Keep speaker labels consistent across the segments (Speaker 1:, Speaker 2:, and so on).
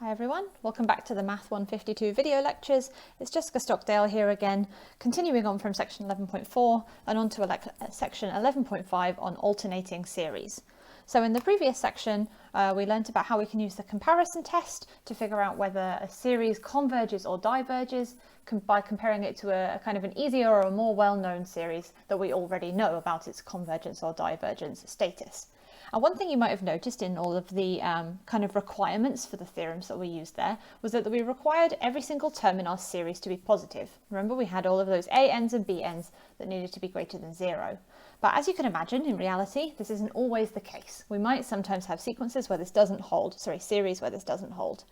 Speaker 1: Hi everyone, welcome back to the math152 video lectures. It's Jessica Stockdale here again, continuing on from section 11.4 and on to section 11.5 on alternating series. So in the previous section, we learnt about how we can use the comparison test to figure out whether a series converges or diverges by comparing it to a kind of an easier or a more well-known series that we already know about its convergence or divergence status. And one thing you might have noticed in all of the kind of requirements for the theorems that we used there was that we required every single term in our series to be positive. Remember, we had all of those a-n's and b-n's that needed to be greater than 0. But as you can imagine, in reality, this isn't always the case. We might sometimes have series where this doesn't hold.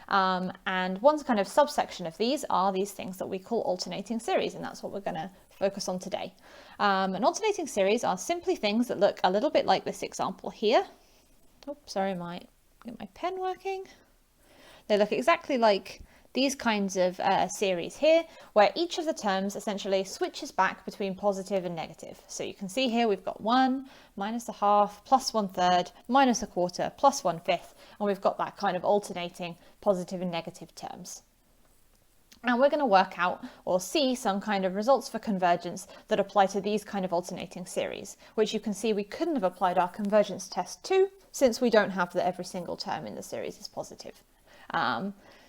Speaker 1: And one kind of subsection of these are these things that we call alternating series, and that's what we're going to focus on today. An alternating series are simply things that look a little bit like this example here. Oops, sorry, get my pen working. They look exactly like these kinds of series here, where each of the terms essentially switches back between positive and negative. So you can see here we've got 1 minus a half plus 1/3 minus a quarter plus 1/5, and we've got that kind of alternating positive and negative terms. Now we're going to work out or see some kind of results for convergence that apply to these kind of alternating series, which you can see we couldn't have applied our convergence test to since we don't have that every single term in the series is positive.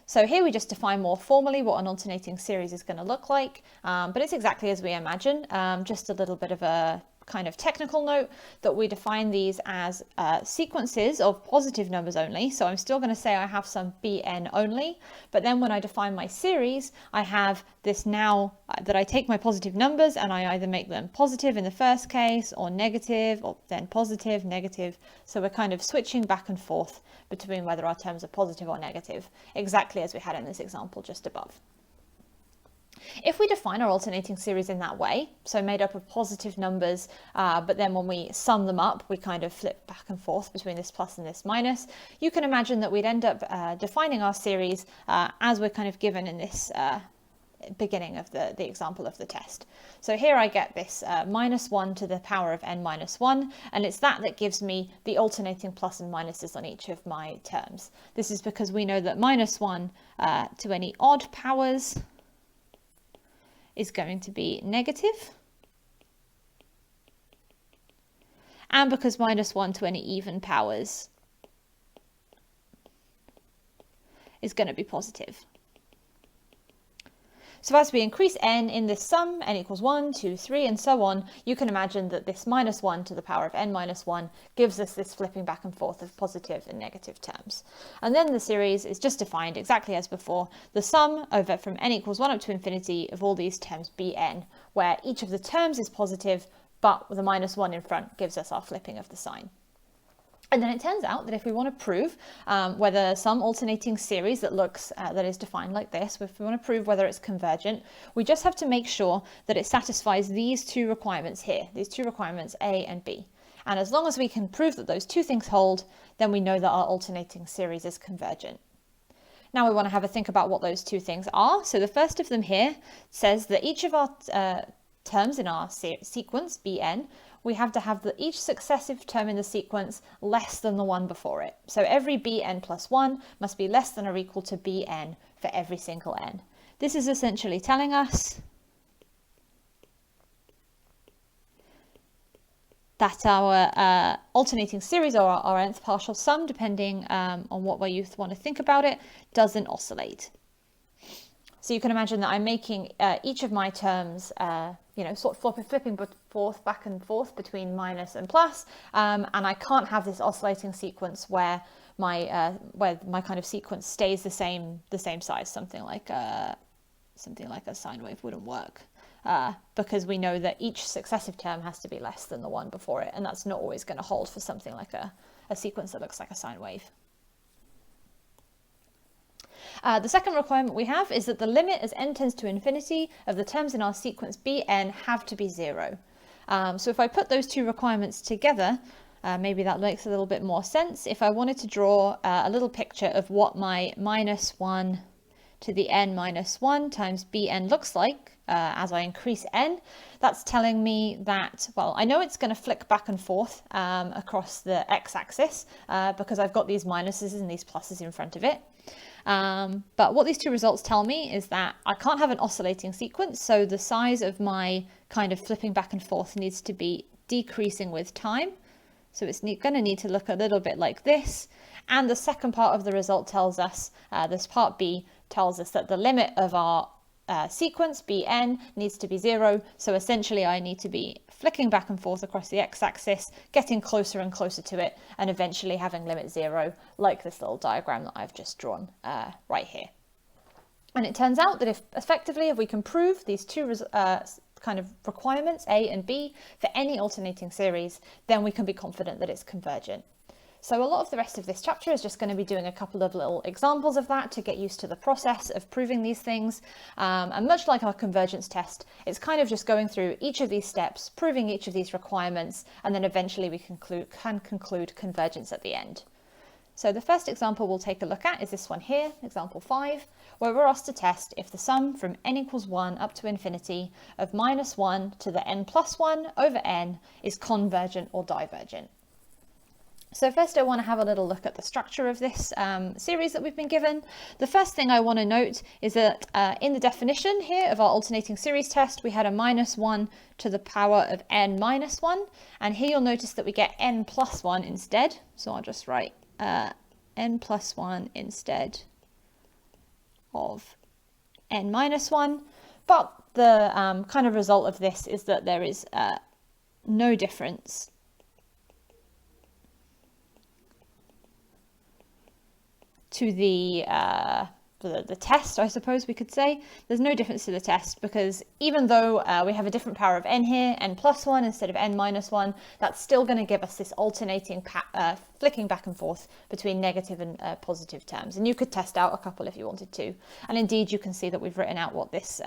Speaker 1: So here we just define more formally what an alternating series is going to look like, but it's exactly as we imagine, just a little bit of a kind of technical note that we define these as sequences of positive numbers only. So I'm still going to say I have some bn only, but then when I define my series, I have this now that I take my positive numbers and I either make them positive in the first case or negative, or then positive, negative. So we're kind of switching back and forth between whether our terms are positive or negative, exactly as we had in this example just above. If we define our alternating series in that way, so made up of positive numbers, but then when we sum them up, we kind of flip back and forth between this plus and this minus, you can imagine that we'd end up defining our series as we're kind of given in this beginning of the example of the test. So here I get this -1 to the power of n minus 1, and it's that gives me the alternating plus and minuses on each of my terms. This is because we know that -1 to any odd powers is going to be negative, and because -1 to any even powers is going to be positive. So as we increase n in this sum, n equals 1, 2, 3, and so on, you can imagine that this -1 to the power of n minus 1 gives us this flipping back and forth of positive and negative terms. And then the series is just defined exactly as before, the sum over from n equals 1 up to infinity of all these terms bn, where each of the terms is positive, but the -1 in front gives us our flipping of the sign. And then it turns out that if we want to prove whether some alternating series that is defined like this, if we want to prove whether it's convergent, we just have to make sure that it satisfies these two requirements here, these two requirements A and B. And as long as we can prove that those two things hold, then we know that our alternating series is convergent. Now we want to have a think about what those two things are. So the first of them here says that each of our terms in our sequence, bn, we have to have each successive term in the sequence less than the one before it. So every bn plus 1 must be less than or equal to bn for every single n. This is essentially telling us that our alternating series, or our nth partial sum, depending on what way you want to think about it, doesn't oscillate. So you can imagine that I'm making each of my terms, sort of flipping back and forth between minus and plus, and I can't have this oscillating sequence where my kind of sequence stays the same size. Something like a sine wave wouldn't work, because we know that each successive term has to be less than the one before it, and that's not always going to hold for something like a sequence that looks like a sine wave. The second requirement we have is that the limit as n tends to infinity of the terms in our sequence bn have to be 0. So if I put those two requirements together, maybe that makes a little bit more sense. If I wanted to draw a little picture of what my -1 to the n minus 1 times bn looks like as I increase n, that's telling me that, well, I know it's going to flick back and forth across the x-axis because I've got these minuses and these pluses in front of it. But what these two results tell me is that I can't have an oscillating sequence, so the size of my kind of flipping back and forth needs to be decreasing with time. So it's going to need to look a little bit like this. And the second part of the result tells us, this part B tells us that the limit of our sequence, Bn, needs to be 0. So essentially I need to be flicking back and forth across the x-axis, getting closer and closer to it, and eventually having limit 0, like this little diagram that I've just drawn right here. And it turns out that if we can prove these two kind of requirements, A and B, for any alternating series, then we can be confident that it's convergent. So a lot of the rest of this chapter is just going to be doing a couple of little examples of that to get used to the process of proving these things. And much like our convergence test, it's kind of just going through each of these steps, proving each of these requirements, and then eventually we can conclude convergence at the end. So the first example we'll take a look at is this one here, example 5, where we're asked to test if the sum from n equals 1 up to infinity of minus 1 to the n plus 1 over n is convergent or divergent. So first I want to have a little look at the structure of this series that we've been given. The first thing I want to note is that in the definition here of our alternating series test, we had a minus 1 to the power of n minus 1. And here you'll notice that we get n plus 1 instead. So I'll just write n plus 1 instead of n minus 1. But the kind of result of this is that there is no difference to the test, I suppose we could say. There's no difference to the test because even though we have a different power of n here, n plus 1 instead of n minus 1, that's still going to give us this alternating flicking back and forth between negative and positive terms. And you could test out a couple if you wanted to. And indeed, you can see that we've written out what this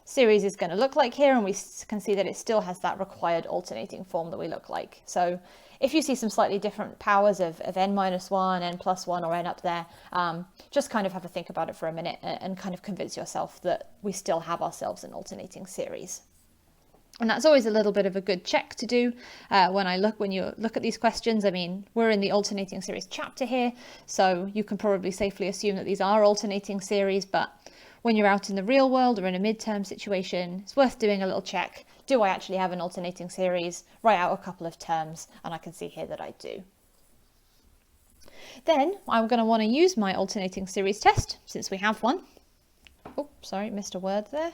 Speaker 1: series is going to look like here, and we can see that it still has that required alternating form that we look like. So if you see some slightly different powers of n minus 1, n plus 1, or n up there, just kind of have a think about it for a minute and kind of convince yourself that we still have ourselves an alternating series. And that's always a little bit of a good check to do when you look at these questions. I mean, we're in the alternating series chapter here, so you can probably safely assume that these are alternating series, but when you're out in the real world or in a midterm situation, it's worth doing a little check. Do I actually have an alternating series? Write out a couple of terms, and I can see here that I do. Then I'm going to want to use my alternating series test, since we have one. Oh, sorry, missed a word there.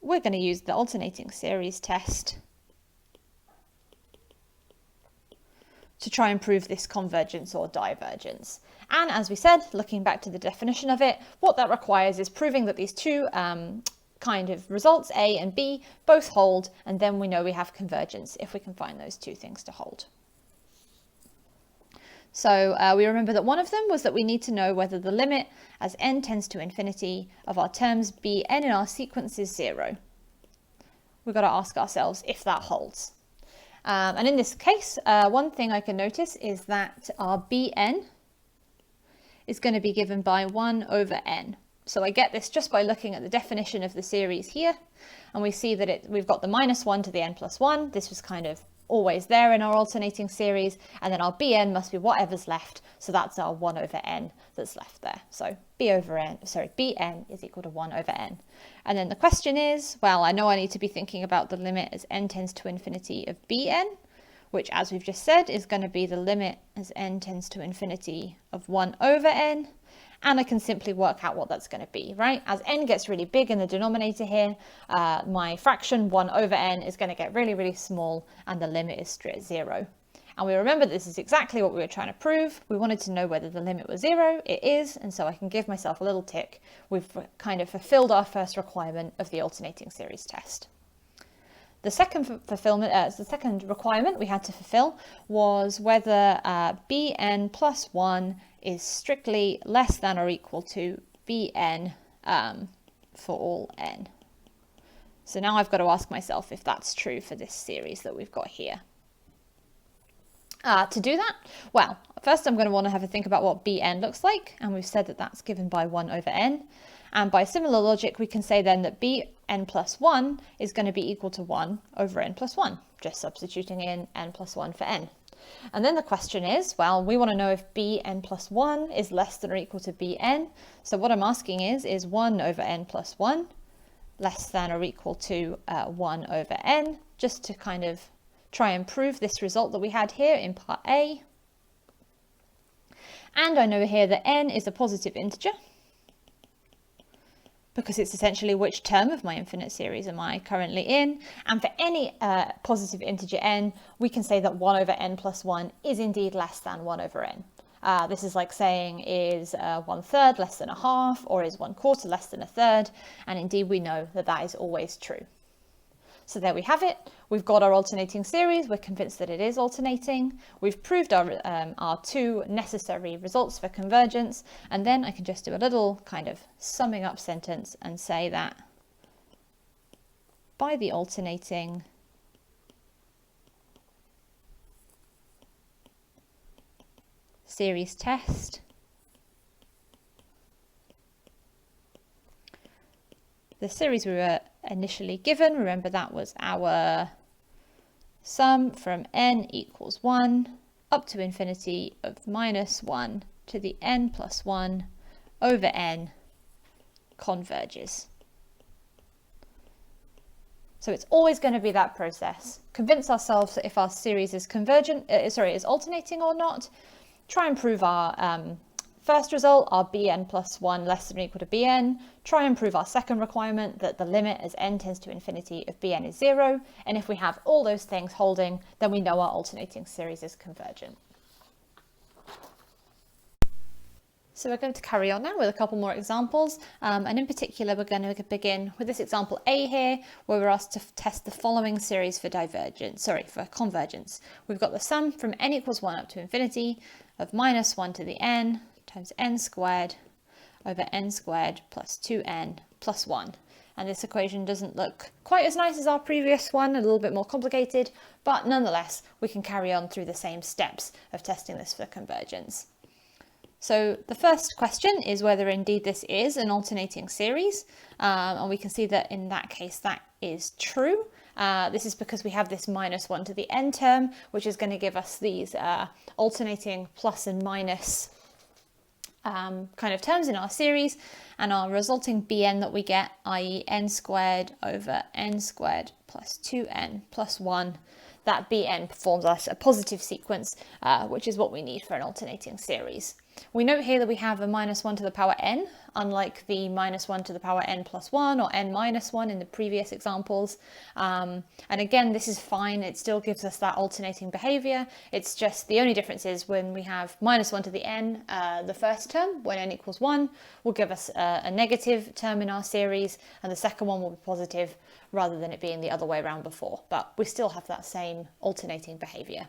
Speaker 1: We're going to use the alternating series test to try and prove this convergence or divergence. And as we said, looking back to the definition of it, what that requires is proving that these two kind of results, A and B, both hold, and then we know we have convergence if we can find those two things to hold. So we remember that one of them was that we need to know whether the limit as n tends to infinity of our terms Bn in our sequence is 0. We've got to ask ourselves if that holds. And in this case, one thing I can notice is that our Bn is going to be given by 1 over n. So I get this just by looking at the definition of the series here, and we see that we've got the minus 1 to the n plus 1. This was kind of always there in our alternating series, and then our Bn must be whatever's left, so that's our 1 over n that's left there. So Bn is equal to 1 over n. And then the question is, well, I know I need to be thinking about the limit as n tends to infinity of Bn, which, as we've just said, is going to be the limit as n tends to infinity of 1 over n. And I can simply work out what that's going to be, right? As n gets really big in the denominator here, my fraction 1 over n is going to get really, really small, and the limit is straight 0. And we remember this is exactly what we were trying to prove. We wanted to know whether the limit was 0. It is, and so I can give myself a little tick. We've kind of fulfilled our first requirement of the alternating series test. The second requirement we had to fulfill was whether Bn plus 1 is strictly less than or equal to Bn for all n. So now I've got to ask myself if that's true for this series that we've got here. To do that, well, first I'm going to want to have a think about what Bn looks like, and we've said that that's given by 1 over n. And by similar logic, we can say then that Bn plus 1 is going to be equal to 1 over n plus 1, just substituting in n plus 1 for n. And then the question is, well, we want to know if Bn plus 1 is less than or equal to Bn. So what I'm asking is 1 over n plus 1 less than or equal to 1 over n, just to kind of try and prove this result that we had here in part A. And I know here that n is a positive integer, because it's essentially which term of my infinite series am I currently in. And for any positive integer n, we can say that 1 over n plus 1 is indeed less than 1 over n. This is like saying, is 1/3 less than a half, or is 1/4 less than a third? And indeed we know that that is always true. So there we have it. We've got our alternating series. We're convinced that it is alternating. We've proved our two necessary results for convergence. And then I can just do a little kind of summing up sentence and say that by the alternating series test, the series we were initially given, remember that was our sum from n equals 1 up to infinity of minus 1 to the n plus 1 over n, converges. So it's always going to be that process. Convince ourselves that if our series is convergent, is alternating or not. Try and prove our first result, our Bn plus 1 less than or equal to Bn. Try and prove our second requirement, that the limit as n tends to infinity of Bn is 0. And if we have all those things holding, then we know our alternating series is convergent. So we're going to carry on now with a couple more examples, and in particular we're going to begin with this example A here, where we're asked to test the following series for for convergence. We've got the sum from n equals 1 up to infinity of minus 1 to the n times n squared over n squared plus 2n plus 1. And this equation doesn't look quite as nice as our previous one, a little bit more complicated, but nonetheless we can carry on through the same steps of testing this for convergence. So the first question is whether indeed this is an alternating series, and we can see that in that case that is true. This is because we have this minus 1 to the n term, which is going to give us these alternating plus and minus kind of terms in our series, and our resulting Bn that we get, i.e. n squared over n squared plus 2n plus 1, that Bn performs us a positive sequence, which is what we need for an alternating series. We note here that we have a minus 1 to the power n, unlike the minus 1 to the power n plus 1 or n minus 1 in the previous examples. And again, this is fine. It still gives us that alternating behavior. It's just the only difference is when we have minus 1 to the n, the first term, when n equals 1, will give us a negative term in our series, and the second one will be positive rather than it being the other way around before. But we still have that same alternating behavior.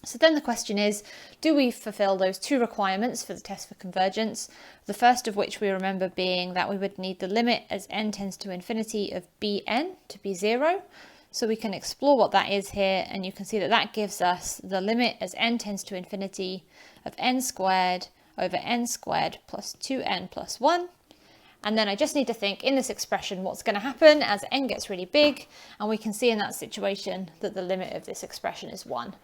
Speaker 1: So then the question is, do we fulfill those two requirements for the test for convergence? The first of which we remember being that we would need the limit as n tends to infinity of Bn to be 0. So we can explore what that is here, and you can see that that gives us the limit as n tends to infinity of n squared over n squared plus 2n plus 1. And then I just need to think in this expression what's going to happen as n gets really big, and we can see in that situation that the limit of this expression is 1.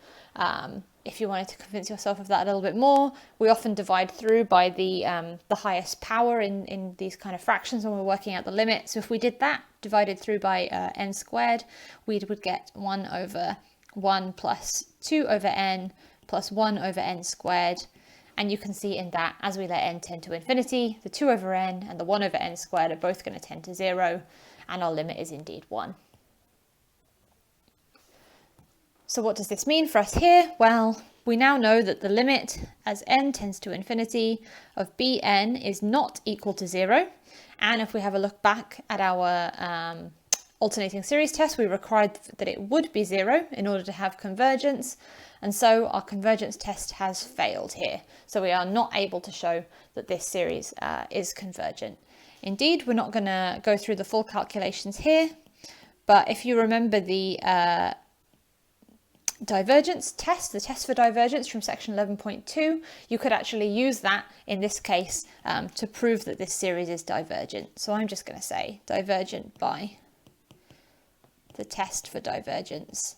Speaker 1: If you wanted to convince yourself of that a little bit more, we often divide through by the highest power in these kind of fractions when we're working out the limit. So if we did that, divided through by n squared, we would get 1 over 1 plus 2 over n plus 1 over n squared. And you can see in that, as we let n tend to infinity, the 2 over n and the 1 over n squared are both going to tend to 0, and our limit is indeed 1. So what does this mean for us here? Well, we now know that the limit as n tends to infinity of Bn is not equal to 0. And if we have a look back at our alternating series test, we required that it would be 0 in order to have convergence. And so our convergence test has failed here. So we are not able to show that this series is convergent. Indeed, we're not going to go through the full calculations here, but if you remember the divergence test, the test for divergence from section 11.2, you could actually use that in this case to prove that this series is divergent. So I'm just going to say divergent by the test for divergence.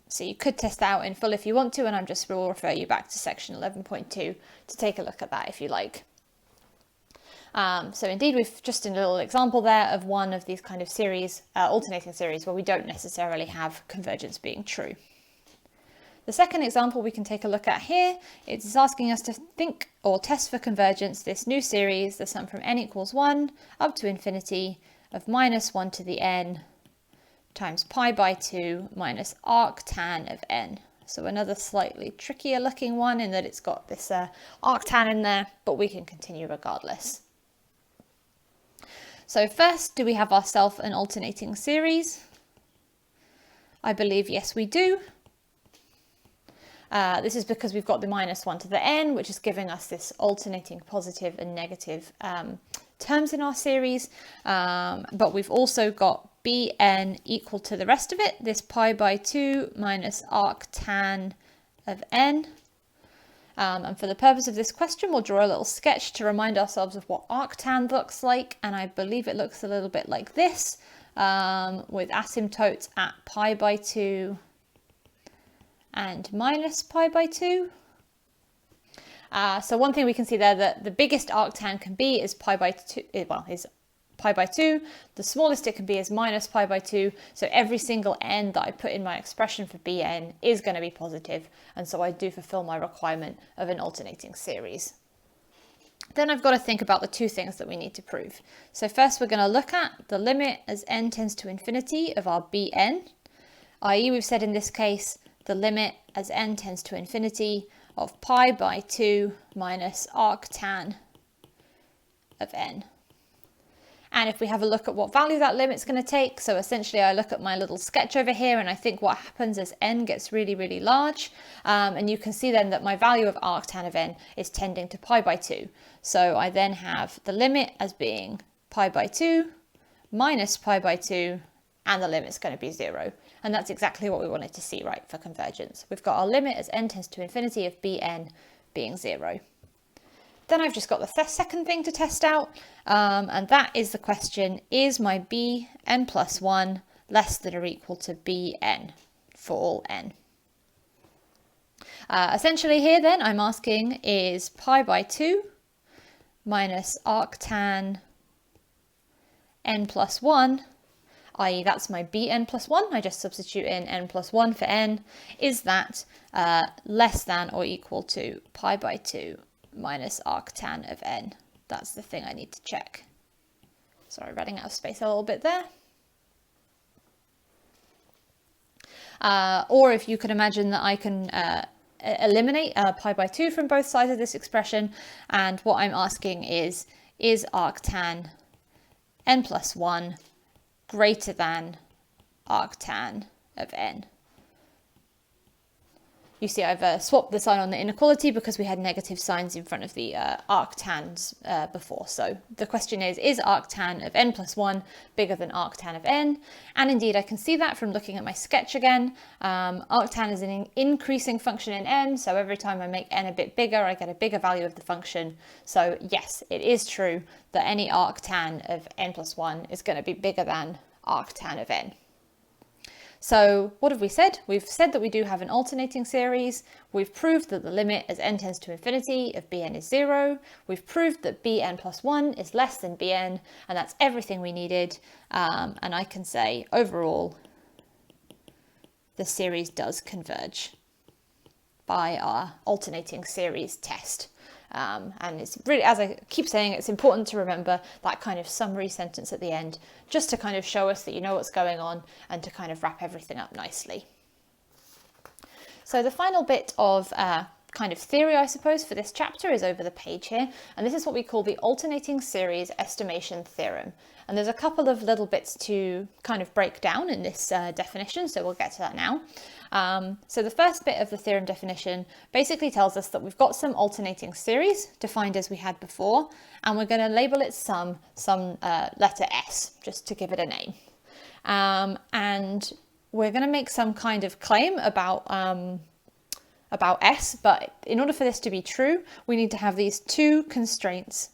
Speaker 1: So you could test that out in full if you want to, and I'm just will refer you back to section 11.2 to take a look at that if you like. So indeed, we've just a little example there of one of these kind of series, alternating series, where we don't necessarily have convergence being true. The second example we can take a look at here, it's asking us to think or test for convergence this new series, the sum from n equals 1 up to infinity of minus 1 to the n times pi by 2 minus arctan of n. So another slightly trickier looking one in that it's got this arctan in there, but we can continue regardless. So first, do we have ourselves an alternating series? I believe yes we do. This is because we've got the minus 1 to the n, which is giving us this alternating positive and negative terms in our series, but we've also got bn equal to the rest of it, this pi by 2 minus arctan of n. And for the purpose of this question, we'll draw a little sketch to remind ourselves of what arctan looks like, and I believe it looks a little bit like this, with asymptotes at pi by 2 and minus pi by 2. So one thing we can see there that the biggest arctan can be is pi by 2, is pi by 2, the smallest it can be is minus pi by 2, so every single n that I put in my expression for bn is going to be positive, and so I do fulfill my requirement of an alternating series. Then I've got to think about the two things that we need to prove. So first we're going to look at the limit as n tends to infinity of our bn, i.e. we've said in this case the limit as n tends to infinity of pi by 2 minus arctan of n. And if we have a look at what value that limit's going to take, so essentially I look at my little sketch over here and I think what happens as n gets really, really large, and you can see then that my value of arctan of n is tending to pi by 2. So I then have the limit as being pi by 2 minus pi by 2, and the limit's going to be 0. And that's exactly what we wanted to see, right, for convergence. We've got our limit as n tends to infinity of bn being 0. Then I've just got the second thing to test out, and that is the question, is my bn plus 1 less than or equal to bn for all n? Essentially here then I'm asking, is pi by 2 minus arctan n plus 1, i.e. that's my bn plus 1, I just substitute in n plus 1 for n, is that less than or equal to pi by 2 minus arctan of n? That's the thing I need to check. Sorry, running out of space a little bit there. Or if you could imagine that I can eliminate pi by 2 from both sides of this expression, and what I'm asking is arctan n plus 1 greater than arctan of n? You see I've swapped the sign on the inequality because we had negative signs in front of the arctans before. So the question is arctan of n plus 1 bigger than arctan of n? And indeed I can see that from looking at my sketch again. Arctan is an increasing function in n, so every time I make n a bit bigger I get a bigger value of the function. So yes, it is true that any arctan of n plus 1 is going to be bigger than arctan of n. So what have we said? We've said that we do have an alternating series. We've proved that the limit as n tends to infinity of bn is 0. We've proved that bn plus 1 is less than bn, and that's everything we needed. And I can say overall the series does converge by our alternating series test. And it's really, as I keep saying, it's important to remember that kind of summary sentence at the end, just to kind of show us that you know what's going on and to kind of wrap everything up nicely. So the final bit of kind of theory, I suppose, for this chapter is over the page here, and this is what we call the alternating series estimation theorem. And there's a couple of little bits to kind of break down in this definition, so we'll get to that now. So the first bit of the theorem definition basically tells us that we've got some alternating series defined as we had before, and we're going to label it some letter S, just to give it a name. And we're going to make some kind of claim about S, but in order for this to be true, we need to have these two constraints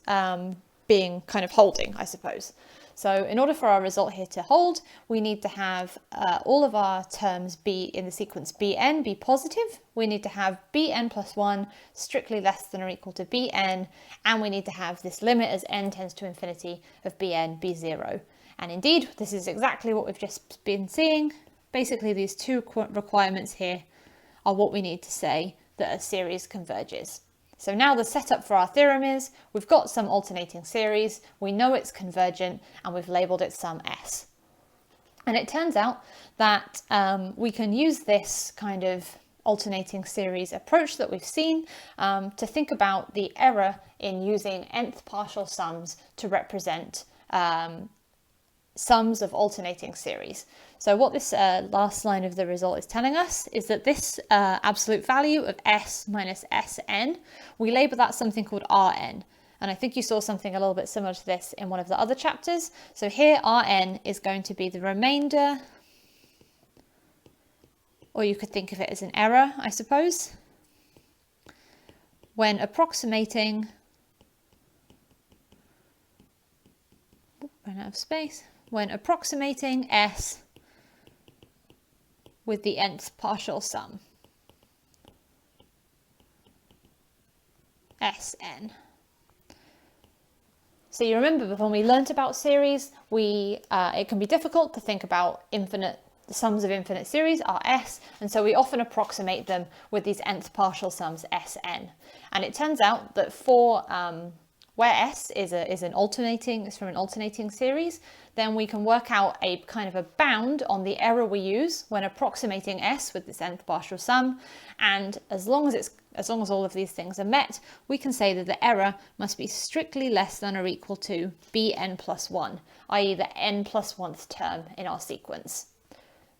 Speaker 1: being kind of holding, I suppose. So in order for our result here to hold, we need to have all of our terms be in the sequence Bn be positive. We need to have Bn plus 1 strictly less than or equal to Bn, and we need to have this limit as n tends to infinity of Bn be 0. And indeed, this is exactly what we've just been seeing. Basically, these two requirements here are what we need to say that a series converges. So now the setup for our theorem is we've got some alternating series, we know it's convergent, and we've labelled it some S. And it turns out that we can use this kind of alternating series approach that we've seen to think about the error in using nth partial sums to represent sums of alternating series. So what this last line of the result is telling us is that this absolute value of S minus Sn, we label that something called Rn. And I think you saw something a little bit similar to this in one of the other chapters. So here Rn is going to be the remainder, or you could think of it as an error, I suppose, when approximating, ran out of space, when approximating S with the nth partial sum, Sn. So you remember when we learnt about series, it can be difficult to think about infinite sums of infinite series are S, and so we often approximate them with these nth partial sums Sn. And it turns out that for where S is from an alternating series, then we can work out a kind of a bound on the error we use when approximating S with this nth partial sum. And as long as all of these things are met, we can say that the error must be strictly less than or equal to Bn plus 1, i.e. the n plus 1th term in our sequence.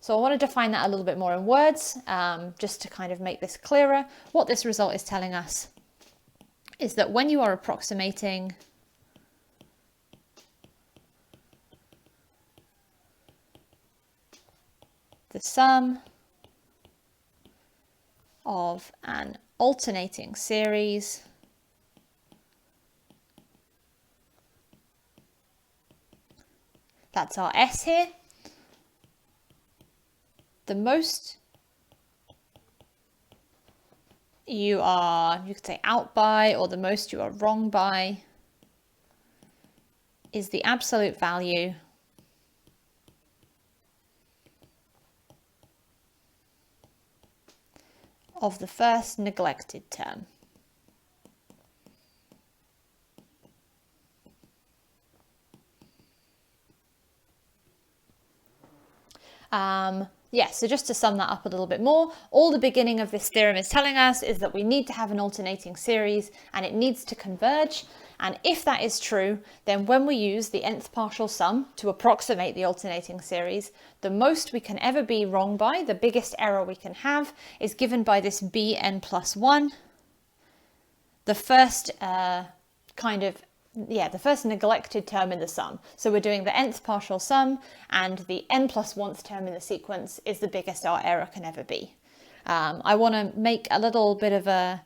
Speaker 1: So I want to define that a little bit more in words, just to kind of make this clearer. What this result is telling us is that when you are approximating the sum of an alternating series that's our S here, the most you could say out by, or the most you are wrong by, is the absolute value of the first neglected term. So just to sum that up a little bit more, all the beginning of this theorem is telling us is that we need to have an alternating series and it needs to converge. And if that is true, then when we use the nth partial sum to approximate the alternating series, the most we can ever be wrong by, the biggest error we can have, is given by this Bn plus 1, the first the first neglected term in the sum. So we're doing the nth partial sum, and the n plus 1th term in the sequence is the biggest our error can ever be. I want to make a little bit of a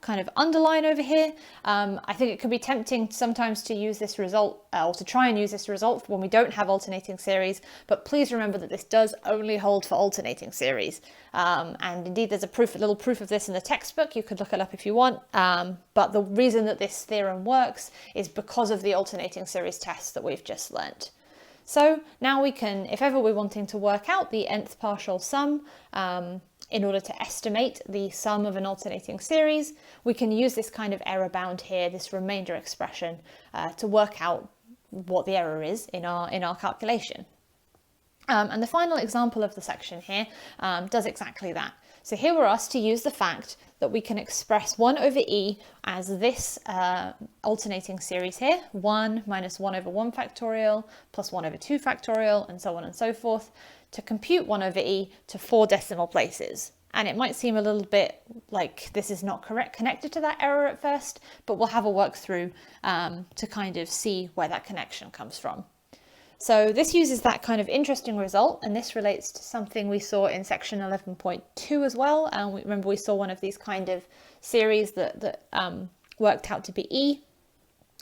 Speaker 1: kind of underline over here. I think it can be tempting sometimes to use this result, or to try and use this result when we don't have alternating series, but please remember that this does only hold for alternating series. And indeed there's a little proof of this in the textbook, you could look it up if you want, but the reason that this theorem works is because of the alternating series test that we've just learnt. So now we can, if ever we're wanting to work out the nth partial sum, in order to estimate the sum of an alternating series, we can use this kind of error bound here, this remainder expression, to work out what the error is in our calculation. And the final example of the section here does exactly that. So here we're asked to use the fact that we can express 1 over e as this alternating series here, 1 minus 1 over 1 factorial plus 1 over 2 factorial, and so on and so forth, to compute 1 over e to 4 decimal places. And it might seem a little bit like this is not connected to that error at first, but we'll have a work through to kind of see where that connection comes from. So this uses that kind of interesting result, and this relates to something we saw in section 11.2 as well. And remember we saw one of these kind of series that worked out to be E.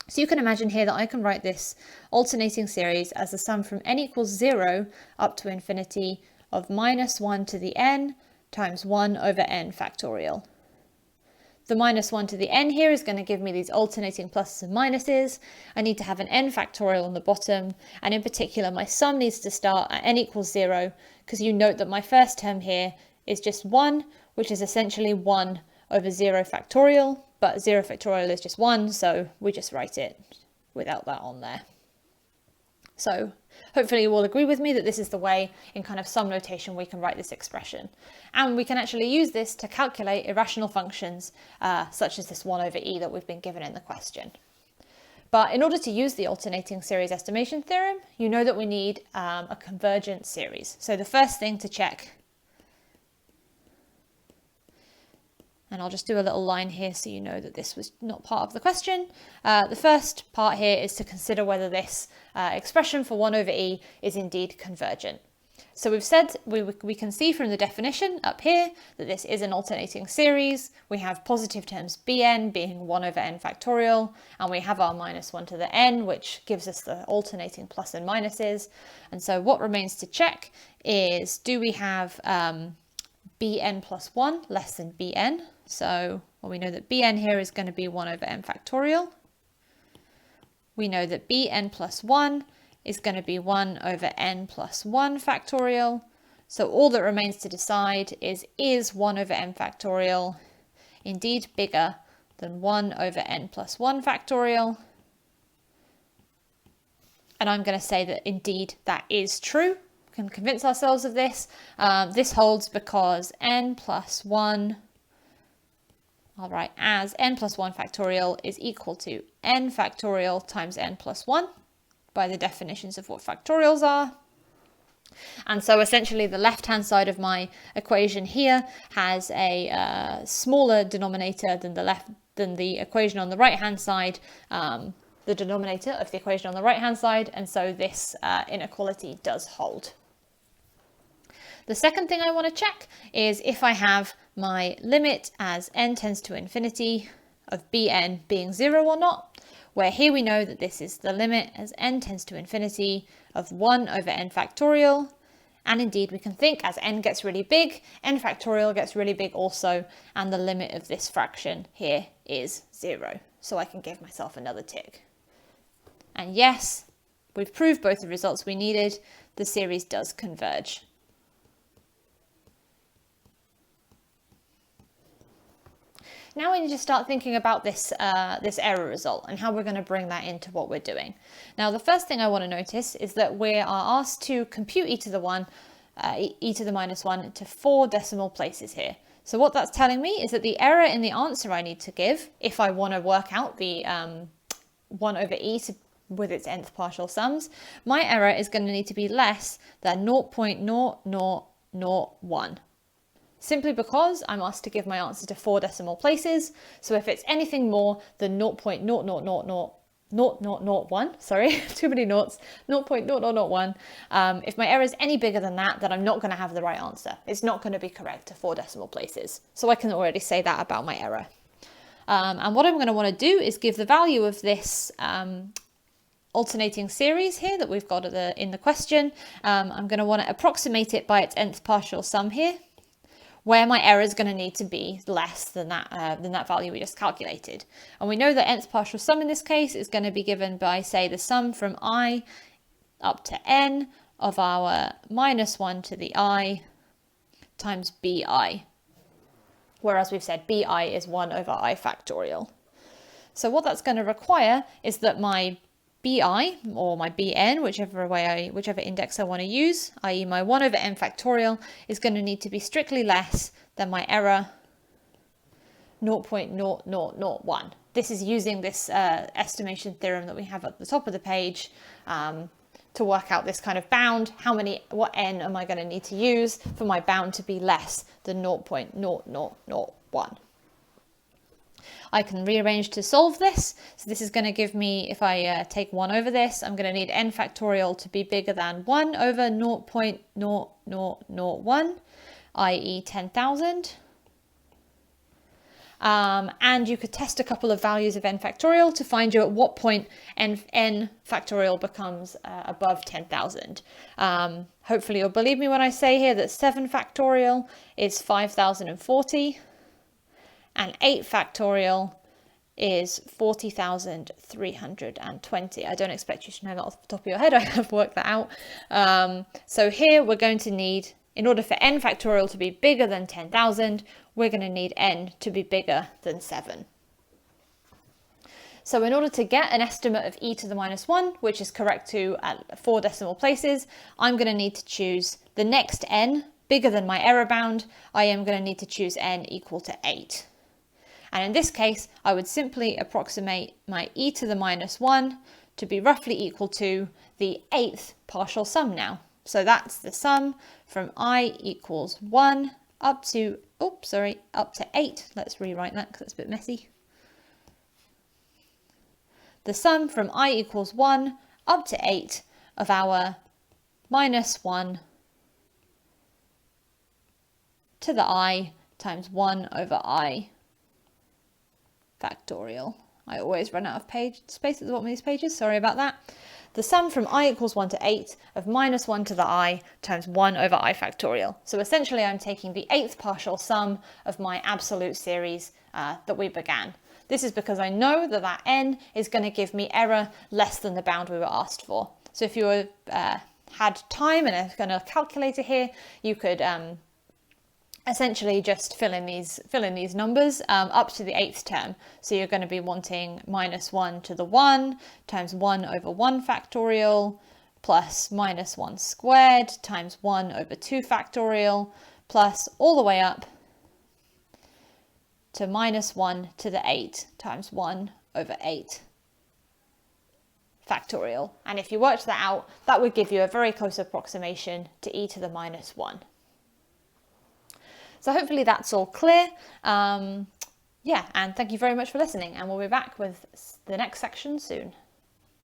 Speaker 1: So you can imagine here that I can write this alternating series as the sum from n equals 0 up to infinity of minus 1 to the n times 1 over n factorial. The minus 1 to the n here is going to give me these alternating pluses and minuses. I need to have an n factorial on the bottom, and in particular my sum needs to start at n equals 0, because you note that my first term here is just 1, which is essentially 1 over 0 factorial, but 0 factorial is just 1, so we just write it without that on there. So hopefully you all agree with me that this is the way in kind of sum notation we can write this expression. And we can actually use this to calculate irrational functions such as this 1 over e that we've been given in the question. But in order to use the alternating series estimation theorem, you know that we need a convergent series. So the first thing to check, and I'll just do a little line here so you know that this was not part of the question. The first part here is to consider whether this expression for 1 over e is indeed convergent. So we've said, we can see from the definition up here that this is an alternating series. We have positive terms bn being 1 over n factorial, and we have our minus 1 to the n, which gives us the alternating plus and minuses. And so what remains to check is, do we have bn plus 1 less than bn? So we know that bn here is going to be 1 over n factorial. We know that bn plus 1 is going to be 1 over n plus 1 factorial. So all that remains to decide is 1 over n factorial indeed bigger than 1 over n plus 1 factorial? And I'm going to say that indeed that is true. We can convince ourselves of this. This holds because n plus 1, I'll write as n plus 1 factorial is equal to n factorial times n plus 1 by the definitions of what factorials are. And so essentially the left-hand side of my equation here has a smaller denominator than the equation on the right-hand side, the denominator of the equation on the right-hand side, and so this inequality does hold. The second thing I want to check is if I have my limit as n tends to infinity of bn being 0 or not, where here we know that this is the limit as n tends to infinity of 1 over n factorial. And indeed we can think as n gets really big, n factorial gets really big also, and the limit of this fraction here is 0. So I can give myself another tick. And yes, we've proved both the results we needed. The series does converge. Now we need to start thinking about this error result and how we're going to bring that into what we're doing. Now the first thing I want to notice is that we are asked to compute e to the minus 1 to 4 decimal places here. So what that's telling me is that the error in the answer I need to give, if I want to work out the 1 over e with its nth partial sums, my error is going to need to be less than 0.0001. Simply because I'm asked to give my answer to 4 decimal places. So if it's anything more than 0.00001, sorry, too many noughts, 0.0001, if my error is any bigger than that, then I'm not going to have the right answer. It's not going to be correct to 4 decimal places. So I can already say that about my error. And what I'm going to want to do is give the value of this alternating series here that we've got in the question. I'm going to want to approximate it by its nth partial sum here, where my error is going to need to be less than that value we just calculated. And we know that nth partial sum in this case is going to be given by, say, the sum from I up to n of our minus 1 to the I times bi. Whereas we've said bi is 1 over I factorial. So what that's going to require is that my bi, or my bn, whichever index I want to use, i.e. my 1 over n factorial, is going to need to be strictly less than my error 0.0001. This is using this estimation theorem that we have at the top of the page to work out this kind of bound. What n am I going to need to use for my bound to be less than 0.0001? I can rearrange to solve this. So this is going to give me, if I take 1 over this, I'm going to need n factorial to be bigger than 1 over 0.0001, i.e. 10,000. And you could test a couple of values of n factorial to find you at what point n factorial becomes above 10,000. Hopefully you'll believe me when I say here that 7 factorial is 5,040 and 8 factorial is 40,320. I don't expect you to know that off the top of your head. I have worked that out. So here we're going to need, in order for n factorial to be bigger than 10,000, we're going to need n to be bigger than 7. So in order to get an estimate of e to the minus 1, which is correct to at 4 decimal places, I'm going to need to choose the next n bigger than my error bound. I am going to need to choose n equal to 8. And in this case, I would simply approximate my e to the minus 1 to be roughly equal to the 8th partial sum now. So that's the sum from I equals 1 up to, up to 8. Let's rewrite that because it's a bit messy. The sum from I equals 1 up to 8 of our minus 1 to the I times 1 over I factorial. I always run out of page space at the bottom of these pages, sorry about that. The sum from I equals 1 to 8 of minus 1 to the I times 1 over I factorial. So essentially I'm taking the 8th partial sum of my absolute series that we began. This is because I know that that n is going to give me error less than the bound we were asked for. So if you had time and a kind of calculator here, you could essentially just fill in these numbers up to the 8th term. So you're going to be wanting minus 1 to the 1 times 1 over 1 factorial plus minus 1 squared times 1 over 2 factorial plus all the way up to minus 1 to the 8 times 1 over 8 factorial. And if you worked that out, that would give you a very close approximation to e to the minus 1. So hopefully that's all clear. Yeah, and thank you very much for listening, and we'll be back with the next section soon.